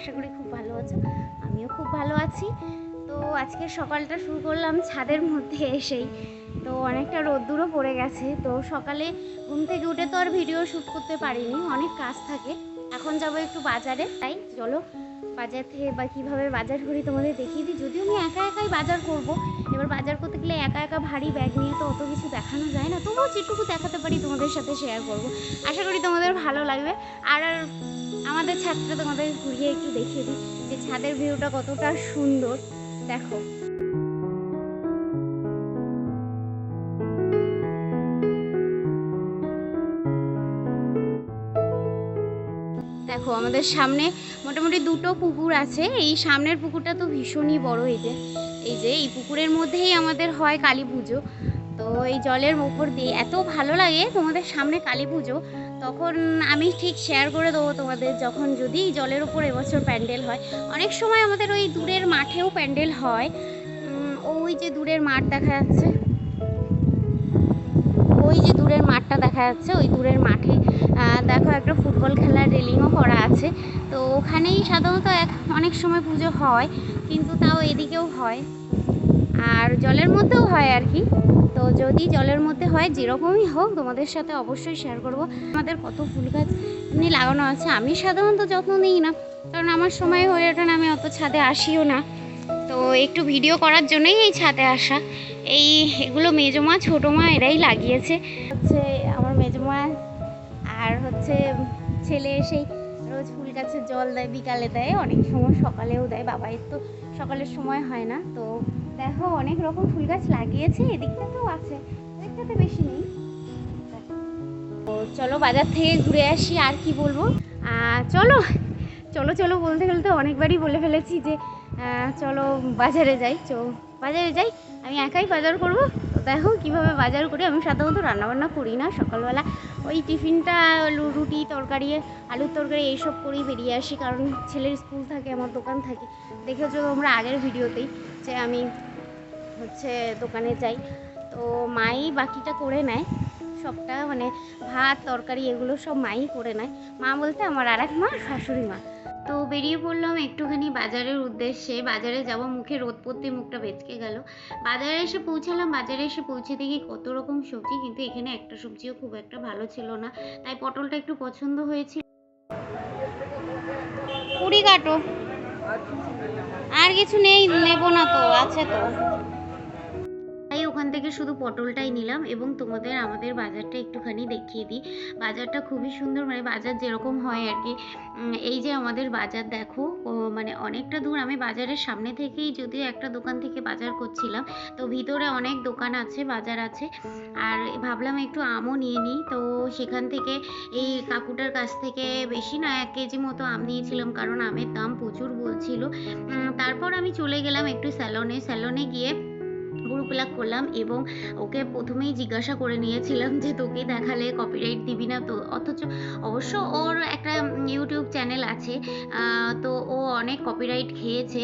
আশা করি খুব ভালো আছো, আমিও খুব ভালো আছি। তো আজকে সকালটা শুরু করলাম ছাদের মধ্যে এসেই। তো অনেকটা রোদ্দুরও পড়ে গেছে। তো সকালে ঘুম থেকে উঠে তো আর ভিডিও শ্যুট করতে পারিনি, অনেক কাজ থাকে। এখন যাবো একটু বাজারে, তাই চলো বাজার থেকে বা কীভাবে বাজার করি তোমাদের দেখিয়ে দিই। যদিও আমি একা একাই বাজার করব, এবার বাজার করতে গেলে একা একা ভারী ব্যাগ নিয়ে তো অত কিছু দেখানো যায় না, তবুও যেটুকু দেখাতে পারি তোমাদের সাথে শেয়ার করব। আশা করি তোমাদের ভালো লাগবে। আর আমাদের ছাদটা তোমাদের ঘুরিয়ে একটু দেখিয়ে দিই যে ছাদের ভিউটা কতটা সুন্দর। দেখো দেখো আমাদের সামনে মোটামুটি দুটো পুকুর আছে। এই সামনের পুকুরটা তো ভীষণই বড়। এই পুকুরের মধ্যেই আমাদের হয় কালী পুজো। তো এই জলের উপর দিয়ে এত ভালো লাগে। তোমাদের সামনে কালী পুজো, তখন আমি ঠিক শেয়ার করে দেবো তোমাদের, যখন যদি জলের উপর এবছর প্যান্ডেল হয়। অনেক সময় আমাদের ওই দূরের মাঠেও প্যান্ডেল হয়। ওই যে দূরের মাঠ দেখা যাচ্ছে, ওই যে দূরের মাঠটা দেখা যাচ্ছে, ওই দূরের মাঠে দেখো একটা ফুটবল খেলার রেলিংও করা আছে। তো ওখানেই সাধারণত অনেক সময় পুজো হয়, কিন্তু তাও এদিকেও হয় আর জলের মধ্যেও হয় আর কি। তো যদি জলের মধ্যে হয়, যেরকমই হোক তোমাদের সাথে অবশ্যই শেয়ার করব। আমাদের কত ফুল গাছ এমনি লাগানো আছে। আমি সাধারণত যত্ন নিই না, কারণ আমার সময় হয়ে ওঠে না, আমি অত ছাদে আসিও না। তো একটু ভিডিও করার জন্যই এই ছাদে আসা। এগুলো মেজমা ছোটো মা এরাই লাগিয়েছে। হচ্ছে আমার মেজমা আর হচ্ছে ছেলে এসেই রোজ ফুল গাছে জল দেয়, বিকালে দেয়, অনেক সময় সকালেও দেয়। বাবাই তো সকালের সময় হয় না। তো দেখো অনেক রকম ফুল গাছ লাগিয়েছে, এদিকটাতেও আছে, এদিকটাতে বেশি নেই। তো চলো বাজার থেকে ঘুরে আসি। আর কি বলবো, চলো চলো চলো বলতে বলতে অনেকবারই বলে ফেলেছি যে চলো বাজারে যাই। বাজারে যাই, আমি একাই বাজার করব। তো দেখো কীভাবে বাজার করি। আমি সাধারণত রান্নাবান্না করি না, সকালবেলা ওই টিফিনটা রুটি তরকারি, আলুর তরকারি এইসব করেই বেরিয়ে আসি, কারণ ছেলের স্কুল থাকে, আমার দোকান থাকে। দেখেছো তোমরা আগের ভিডিওতেই যে আমি হচ্ছে দোকানে যাই। তো মাই বাকিটা করে নেয় সবটা, মানে ভাত তরকারি এগুলো সব মাই করে নেয়। মা বলতে আমার আর এক মা, শাশুড়ি মা। তো বেরিয়ে পড়লাম একটুখানি বাজারের উদ্দেশ্যে। বাজারে যাব, মুখে রোদ পড়তে মুখটা বেঁচকে গেল। বাজারে এসে পৌঁছালাম। বাজারে এসে পৌঁছে দেখি কত রকম সবজি, কিন্তু এখানে একটা সবজিও খুব একটা ভালো ছিল না, তাই পটলটা একটু পছন্দ হয়েছিল। কুড়ি কাটো, আর কিছু নেই, নেবো না তো, আছে তো। তাই ওখান থেকে শুধু পটলটাই নিলাম এবং তোমাদের আমাদের বাজারটা একটুখানি দেখিয়ে দিই। বাজারটা খুবই সুন্দর, মানে বাজার যেরকম হয় আর কি। এই যে আমাদের বাজার দেখো, মানে অনেকটা দূর। আমি বাজারের সামনে থেকেই যদিও একটা দোকান থেকে বাজার করছিলাম, তো ভিতরে অনেক দোকান আছে, বাজার আছে। আর ভাবলাম একটু আমও নিয়ে নিই। তো সেখান থেকে এই কাকুটার কাছ থেকে বেশি না 1 কেজি মতো আম নিয়েছিলাম, কারণ আমের দাম প্রচুর বলছিল। তারপর আমি চলে গেলাম একটু স্যালনে গিয়ে ব্রু প্লাক করলাম এবং ওকে প্রথমেই জিজ্ঞাসা করে নিয়েছিলাম যে তোকে দেখালে কপিরাইট দিবি না তো। অথচ অবশ্য ওর একটা ইউটিউব চ্যানেল আছে, তো ও অনেক কপিরাইট খেয়েছে।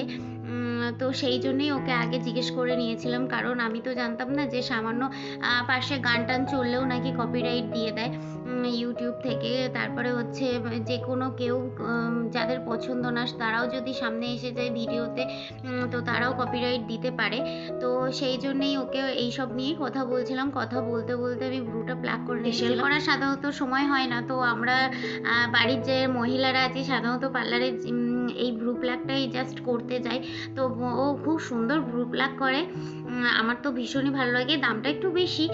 তো সেই জন্যই ওকে আগে জিজ্ঞেস করে নিয়েছিলাম, কারণ আমি তো জানতাম না যে সামান্য পাশে গান টান চললেও নাকি কপিরাইট দিয়ে দেয় ইউটিউব থেকে। তারপরে হচ্ছে যে কোনো কেউ যাদের পছন্দ না তারাও যদি সামনে এসে যায় ভিডিওতে, তো তারাও কপিরাইট দিতে পারে। তো সেই জন্যেই ওকে এইসব নিয়েই কথা বলছিলাম। কথা বলতে বলতে আমি ব্রুটা প্লাক করে ফেশিয়াল করার সাধারণত সময় হয় না, তো আমরা বাড়ির যে মহিলারা আছি সাধারণত পার্লারে এই ব্রু প্লাকটাই জাস্ট করতে যাই। তো ও খুব সুন্দর ব্রু প্লাক করে, আমার তো ভীষণই ভালো লাগে। দামটা একটু বেশি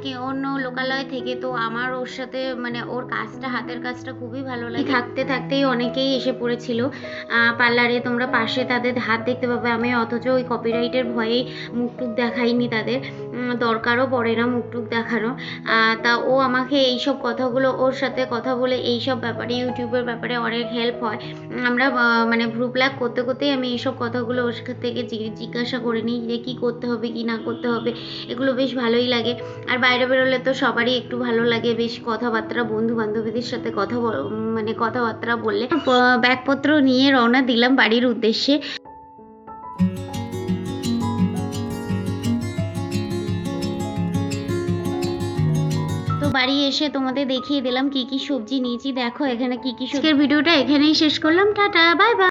কি অন্য লোকালয় থেকে, তো আমার ওর সাথে মানে ওর কাজটা, হাতের কাজটা খুবই ভালো লাগে। থাকতে থাকতেই অনেকেই এসে পড়েছিল পার্লারে, তোমরা পাশে তাদের হাত দেখতে পাবে। আমি অথচ ওই কপিরাইটের ভয়েই মুখটুক দেখাইনি, তাদের দরকারও পড়ে না মুখটুক দেখানো। তা ও আমাকে এইসব কথাগুলো, ওর সাথে কথা বলে এইসব ব্যাপারে, ইউটিউবের ব্যাপারে অনেক হেল্প হয়। আমরা মানে ব্রু প্লাক করতে করতেই আমি এইসব কথাগুলো ওর থেকে জিজ্ঞাসা করে নিই যে কী করতে হবে কি না করতে হবে, এগুলো বেশ ভালোই লাগে। আর বাইরে বেরোলে তো সবারই একটু ভালো লাগে, বেশ কথাবার্তা, বন্ধু বান্ধবীদের সাথে মানে কথাবার্তা বললে। ব্যাগপত্র নিয়ে রওনা দিলাম বাড়ির উদ্দেশ্যে। তো বাড়ি এসে তোমাদের দেখিয়ে দিলাম কি কি সবজি নিয়েছি। দেখো এখানে কি কি। আজকের ভিডিওটা এখানেই শেষ করলাম। Tata, bye bye.